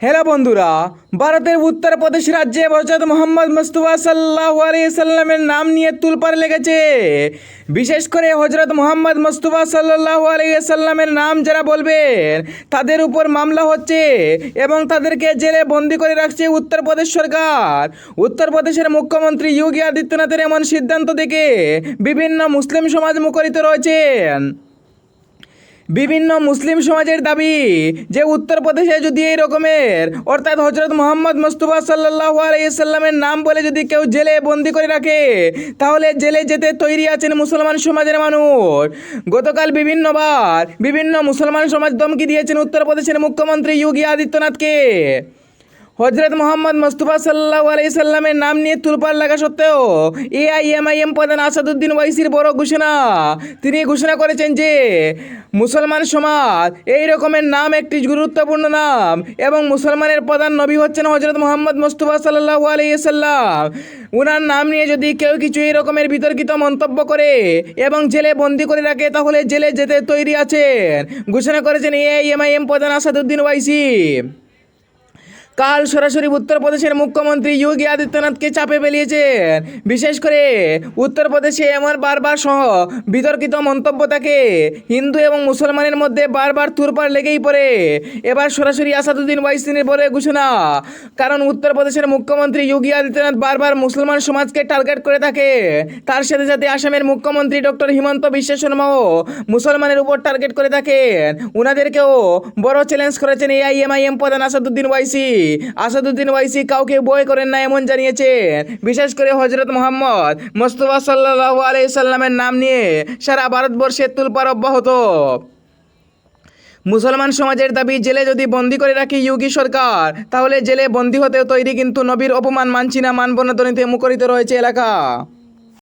Hello বন্ধুরা, ভারতের উত্তরপ্রদেশ রাজ্যে হযরত মোহাম্মদ মুস্তাফা সাল্লাল্লাহু আলাইহি সাল্লামের নাম নিয়ে তুলপাড় লেগেছে। বিশেষ করে হযরত মোহাম্মদ মুস্তাফা সাল্লাল্লাহু আলাইহি সাল্লামের নাম যারা বলবেন তাদের উপর মামলা হচ্ছে এবং তাদেরকে জেলে বন্দি করে রাখছে উত্তরপ্রদেশ সরকার। উত্তরপ্রদেশের মুখ্যমন্ত্রী যোগী আদিত্যনাথের এমন সিদ্ধান্ত দেখে বিভিন্ন মুসলিম সমাজ মুখরিত রয়েছেন। বিভিন্ন মুসলিম সমাজের দাবি যে উত্তরপ্রদেশে যদি এই রকমের অর্থাৎ হযরত মোহাম্মদ মুস্তাফা সাল্লাল্লাহু আলাইহি সাল্লামের নাম বলে যদি কেউ জেলে বন্দি করে রাখে তাহলে জেলে যেতে তৈরি আছেন মুসলমান সমাজের মানুষ। গতকাল বিভিন্ন মুসলমান সমাজ ধমকি দিয়েছেন উত্তরপ্রদেশের মুখ্যমন্ত্রী যোগী আদিত্যনাথকে। হযরত মোহাম্মদ মুস্তাফা সাল্লাল্লাহু আলাইহি সাল্লামের নাম নিয়ে তুলপাড় লাগা সত্ত্বেও এআইএমআইএম প্রধান আসাদুদ্দিন ওয়াইসির বড় ঘোষণা। তিনি ঘোষণা করেছেন যে মুসলমান সমাজ এই রকমের নাম একটি গুরুত্বপূর্ণ নাম এবং মুসলমানের প্রধান নবী হচ্ছেন হযরত মোহাম্মদ মুস্তাফা সাল্লাল্লাহু আলাইহি সাল্লাম। উনার নাম নিয়ে যদি কেউ কিছু এই রকমের বিতর্কিত মন্তব্য করে এবং জেলে বন্দি করে রাখে তাহলে জেলে যেতে তৈরি আছেন ঘোষণা করেছেন এআইএমআইএম প্রধান আসাদুদ্দিন ওয়াইসি। কাল সরাসরি উত্তরপ্রদেশের মুখ্যমন্ত্রী যোগী আদিত্যনাথকে চাপে ফেলিয়েছেন। বিশেষ করে উত্তরপ্রদেশে এমন বারবার সহ বিতর্কিত মন্তব্য থাকে হিন্দু এবং মুসলমানের মধ্যে বারবার তুরপাড় লেগেই পড়ে। এবার সরাসরি আসাদুদ্দিন ওয়াইসিনের বলে ঘোষণা, কারণ উত্তরপ্রদেশের মুখ্যমন্ত্রী যোগী আদিত্যনাথ বারবার মুসলমান সমাজকে টার্গেট করে থাকে। তার সাথে সাথে আসামের মুখ্যমন্ত্রী ডক্টর হিমন্ত বিশ্ব শর্মাও মুসলমানের উপর টার্গেট করে থাকেন। উনাদেরকেও বড় চ্যালেঞ্জ করেছেন এআইএমআইএম প্রধান আসাদুদ্দিন ওয়াইসি কাউকে বয় করেন না এমন জানিয়েছেন। বিশেষ করে হযরত মোহাম্মদ মুস্তাফা সাল্লাল্লাহু আলাইহি সাল্লামের নাম নিয়ে সারা ভারতবর্ষে তুলপাড় অব্যাহত। মুসলমান সমাজের দাবি জেলে যদি বন্দি করে রাখি যোগী সরকার তাহলে জেলে বন্দি হতেও তৈরি, কিন্তু নবীর অপমান মানছি না মানব না ধ্বনিতে মুখরিত রয়েছে এলাকা।